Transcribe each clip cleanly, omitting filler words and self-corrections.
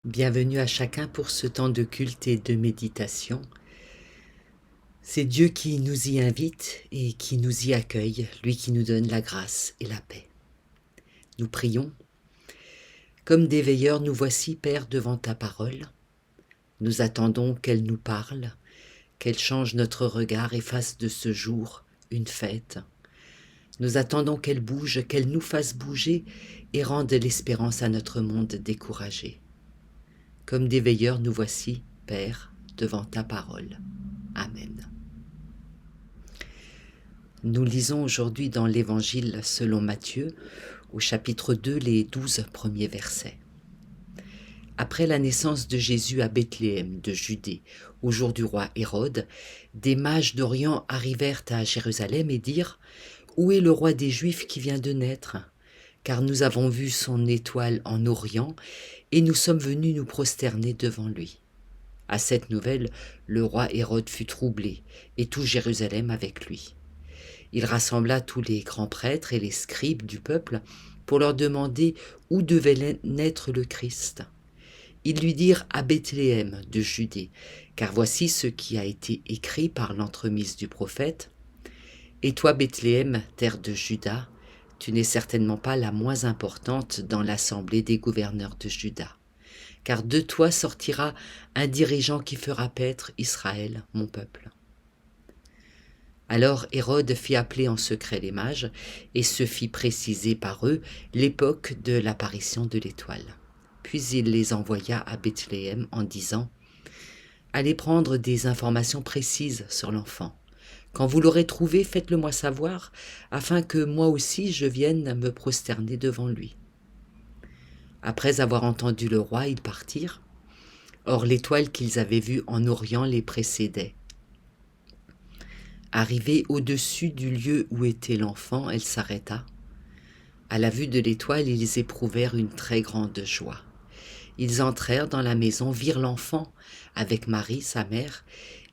Bienvenue à chacun pour ce temps de culte et de méditation. C'est Dieu qui nous y invite et qui nous y accueille, lui qui nous donne la grâce et la paix. Nous prions. Comme des veilleurs, nous voici, Père, devant ta parole. Nous attendons qu'elle nous parle, qu'elle change notre regard et fasse de ce jour une fête. Nous attendons qu'elle bouge, qu'elle nous fasse bouger et rende l'espérance à notre monde découragé. Comme des veilleurs, nous voici, Père, devant ta parole. Amen. Nous lisons aujourd'hui dans l'Évangile selon Matthieu, au chapitre 2, les 12 premiers versets. Après la naissance de Jésus à Bethléem de Judée, au jour du roi Hérode, des mages d'Orient arrivèrent à Jérusalem et dirent « Où est le roi des Juifs qui vient de naître ? Car nous avons vu son étoile en Orient et nous sommes venus nous prosterner devant lui. » À cette nouvelle, le roi Hérode fut troublé et tout Jérusalem avec lui. Il rassembla tous les grands prêtres et les scribes du peuple pour leur demander où devait naître le Christ. Ils lui dirent à Bethléem de Judée, car voici ce qui a été écrit par l'entremise du prophète. « Et toi, Bethléem, terre de Juda, tu n'es certainement pas la moins importante dans l'assemblée des gouverneurs de Juda, car de toi sortira un dirigeant qui fera paître Israël, mon peuple. » Alors Hérode fit appeler en secret les mages et se fit préciser par eux l'époque de l'apparition de l'étoile. Puis il les envoya à Bethléem en disant « Allez prendre des informations précises sur l'enfant. Quand vous l'aurez trouvé, faites-le-moi savoir, afin que moi aussi je vienne me prosterner devant lui. » Après avoir entendu le roi, ils partirent. Or l'étoile qu'ils avaient vue en Orient les précédait. Arrivée au-dessus du lieu où était l'enfant, elle s'arrêta. À la vue de l'étoile, ils éprouvèrent une très grande joie. Ils entrèrent dans la maison, virent l'enfant avec Marie, sa mère,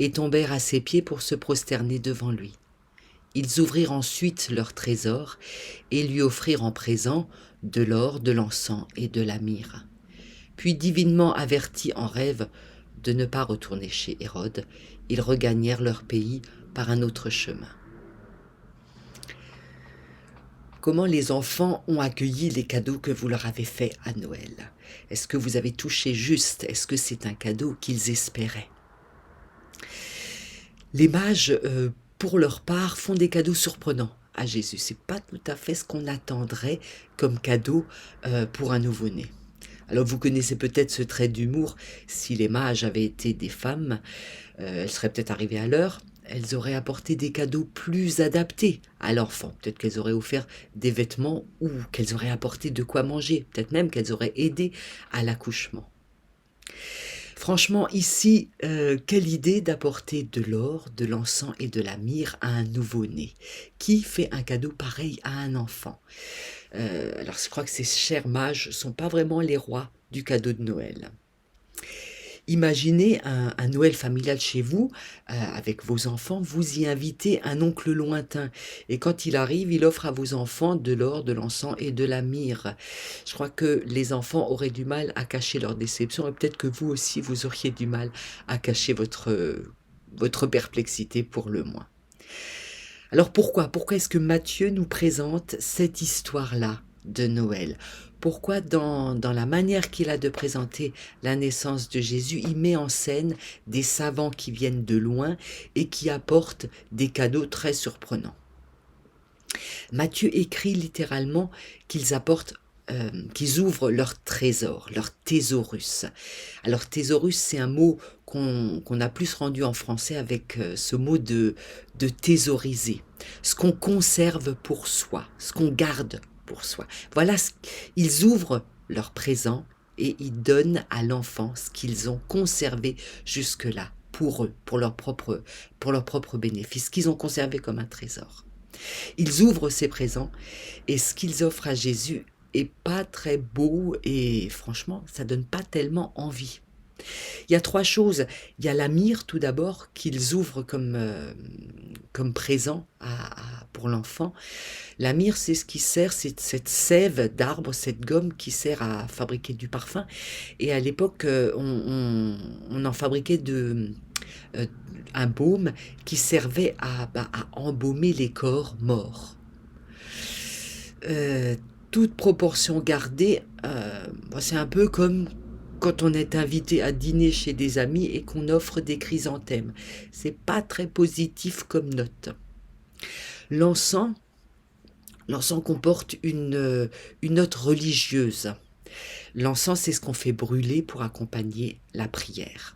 et tombèrent à ses pieds pour se prosterner devant lui. Ils ouvrirent ensuite leur trésor et lui offrirent en présent de l'or, de l'encens et de la myrrhe. Puis, divinement avertis en rêve de ne pas retourner chez Hérode, ils regagnèrent leur pays par un autre chemin. Comment les enfants ont accueilli les cadeaux que vous leur avez faits à Noël? Est-ce que vous avez touché juste? Est-ce que c'est un cadeau qu'ils espéraient? Les mages, pour leur part, font des cadeaux surprenants à Jésus. C'est pas tout à fait ce qu'on attendrait comme cadeau pour un nouveau-né. Alors vous connaissez peut-être ce trait d'humour. Si les mages avaient été des femmes, elles seraient peut-être arrivées à l'heure. Elles auraient apporté des cadeaux plus adaptés à l'enfant. Peut-être qu'elles auraient offert des vêtements ou qu'elles auraient apporté de quoi manger. Peut-être même qu'elles auraient aidé à l'accouchement. Franchement, ici, quelle idée d'apporter de l'or, de l'encens et de la myrrhe à un nouveau-né. Qui fait un cadeau pareil à un enfant? Alors, je crois que ces chers mages ne sont pas vraiment les rois du cadeau de Noël. Imaginez un Noël familial chez vous, avec vos enfants, vous y invitez un oncle lointain. Et quand il arrive, il offre à vos enfants de l'or, de l'encens et de la myrrhe. Je crois que les enfants auraient du mal à cacher leur déception et peut-être que vous aussi, vous auriez du mal à cacher votre perplexité pour le moins. Alors pourquoi est-ce que Matthieu nous présente cette histoire-là de Noël? Pourquoi dans la manière qu'il a de présenter la naissance de Jésus, il met en scène des savants qui viennent de loin et qui apportent des cadeaux très surprenants? Matthieu écrit littéralement qu'ils ouvrent leur trésor, leur thésaurus. Alors thésaurus, c'est un mot qu'on a plus rendu en français avec ce mot de thésauriser. Ce qu'on conserve pour soi, ce qu'on garde pour soi. Voilà, ils ouvrent leur présent et ils donnent à l'enfant ce qu'ils ont conservé jusque-là, pour eux, pour leur propre bénéfice, ce qu'ils ont conservé comme un trésor. Ils ouvrent ces présents et ce qu'ils offrent à Jésus est pas très beau et franchement, ça donne pas tellement envie. Il y a 3 choses. Il y a la myrrhe tout d'abord qu'ils ouvrent comme présent pour l'enfant. La myrrhe, c'est ce qui sert, c'est cette sève d'arbre, cette gomme qui sert à fabriquer du parfum. Et à l'époque, on en fabriquait euh, un baume qui servait à embaumer les corps morts. Euh, Toute proportion gardée, c'est un peu comme quand on est invité à dîner chez des amis et qu'on offre des chrysanthèmes. C'est pas très positif comme note. L'encens, l'encens comporte une note religieuse. L'encens, c'est ce qu'on fait brûler pour accompagner la prière.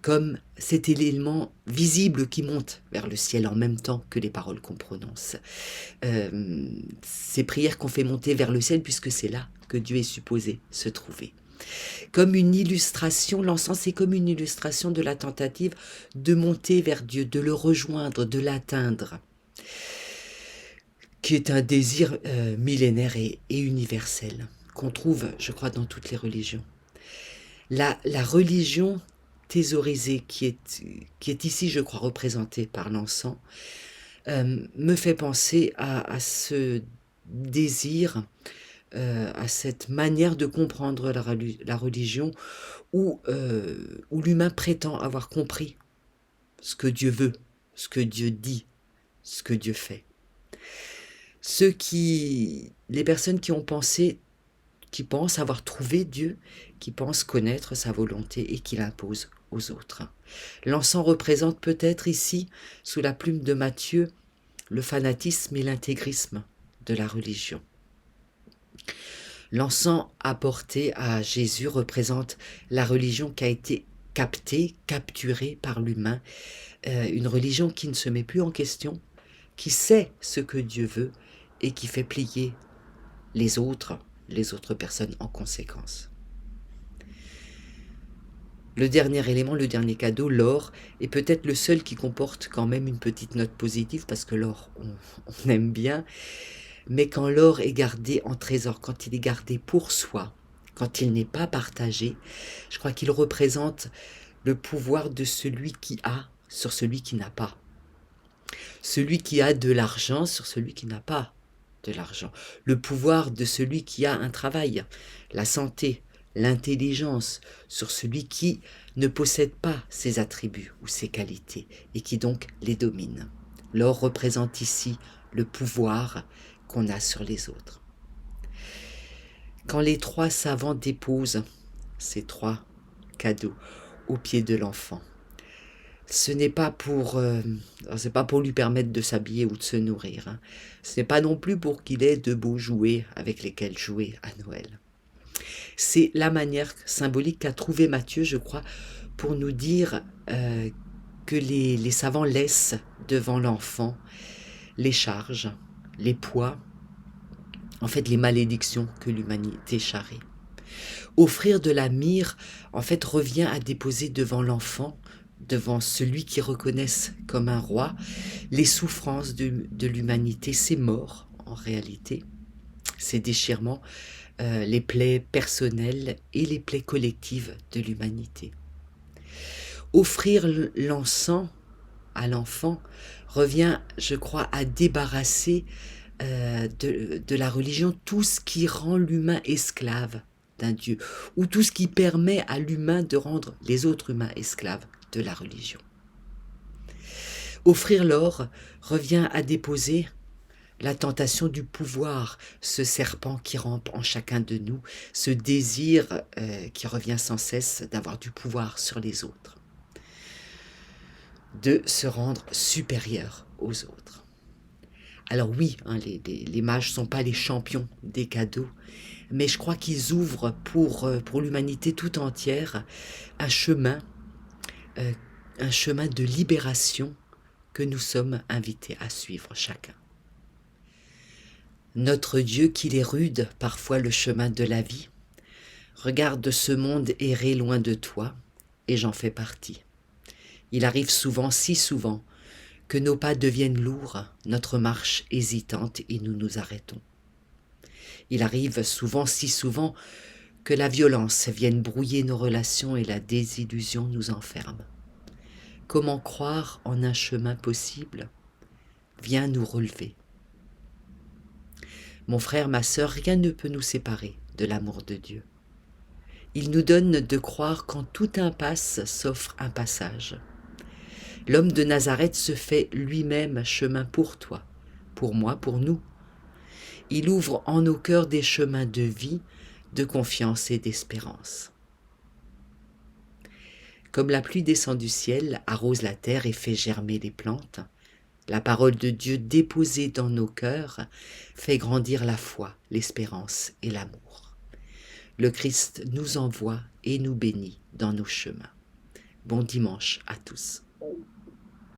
Comme cet élément visible qui monte vers le ciel en même temps que les paroles qu'on prononce. Ces prières qu'on fait monter vers le ciel puisque c'est là que Dieu est supposé se trouver. Comme une illustration, l'encens c'est comme une illustration de la tentative de monter vers Dieu, de le rejoindre, de l'atteindre, qui est un désir millénaire et universel, qu'on trouve, je crois, dans toutes les religions. La religion thésaurisée qui est ici, je crois, représentée par l'encens, me fait penser à ce désir, à cette manière de comprendre la religion où l'humain prétend avoir compris ce que Dieu veut, ce que Dieu dit, ce que Dieu fait. Les personnes qui pensent avoir trouvé Dieu, qui pensent connaître sa volonté et qui l'imposent aux autres. L'encens représente peut-être ici, sous la plume de Matthieu, le fanatisme et l'intégrisme de la religion. L'encens apporté à Jésus représente la religion qui a été capturée par l'humain, une religion qui ne se met plus en question, qui sait ce que Dieu veut et qui fait plier les autres personnes en conséquence. Le dernier élément, le dernier cadeau, l'or, est peut-être le seul qui comporte quand même une petite note positive, parce que l'or, on aime bien, mais quand l'or est gardé en trésor, quand il est gardé pour soi, quand il n'est pas partagé, je crois qu'il représente le pouvoir de celui qui a sur celui qui n'a pas. Celui qui a de l'argent sur celui qui n'a pas de l'argent. Le pouvoir de celui qui a un travail, la santé, l'intelligence sur celui qui ne possède pas ses attributs ou ses qualités et qui donc les domine. L'or représente ici le pouvoir qu'on a sur les autres. Quand les 3 savants déposent ces 3 cadeaux aux pieds de l'enfant, ce n'est pas pour lui permettre de s'habiller ou de se nourrir. Hein. Ce n'est pas non plus pour qu'il ait de beaux jouets avec lesquels jouer à Noël. C'est la manière symbolique qu'a trouvé Matthieu, je crois, pour nous dire que les savants laissent devant l'enfant les charges, les poids, en fait les malédictions que l'humanité charrie. Offrir de la myrrhe, en fait, revient à déposer devant l'enfant, devant celui qui reconnaisse comme un roi, les souffrances de l'humanité, ses morts en réalité, ses déchirements, les plaies personnelles et les plaies collectives de l'humanité. Offrir l'encens à l'enfant revient, je crois, à débarrasser de la religion tout ce qui rend l'humain esclave d'un Dieu, ou tout ce qui permet à l'humain de rendre les autres humains esclaves de la religion. Offrir l'or revient à déposer la tentation du pouvoir, ce serpent qui rampe en chacun de nous, ce désir qui revient sans cesse d'avoir du pouvoir sur les autres, de se rendre supérieur aux autres. Alors oui, hein, les mages ne sont pas les champions des cadeaux, mais je crois qu'ils ouvrent pour l'humanité tout entière un chemin de libération que nous sommes invités à suivre chacun. Notre Dieu, qu'il est rude parfois le chemin de la vie, regarde ce monde errer loin de toi, et j'en fais partie. Il arrive souvent, si souvent, que nos pas deviennent lourds, notre marche hésitante et nous nous arrêtons. Il arrive souvent, si souvent, que la violence vienne brouiller nos relations et la désillusion nous enferme. Comment croire en un chemin possible? Viens nous relever. Mon frère, ma sœur, rien ne peut nous séparer de l'amour de Dieu. Il nous donne de croire qu'en toute impasse s'offre un passage. L'homme de Nazareth se fait lui-même chemin pour toi, pour moi, pour nous. Il ouvre en nos cœurs des chemins de vie, de confiance et d'espérance. Comme la pluie descend du ciel, arrose la terre et fait germer les plantes, la parole de Dieu déposée dans nos cœurs fait grandir la foi, l'espérance et l'amour. Le Christ nous envoie et nous bénit dans nos chemins. Bon dimanche à tous.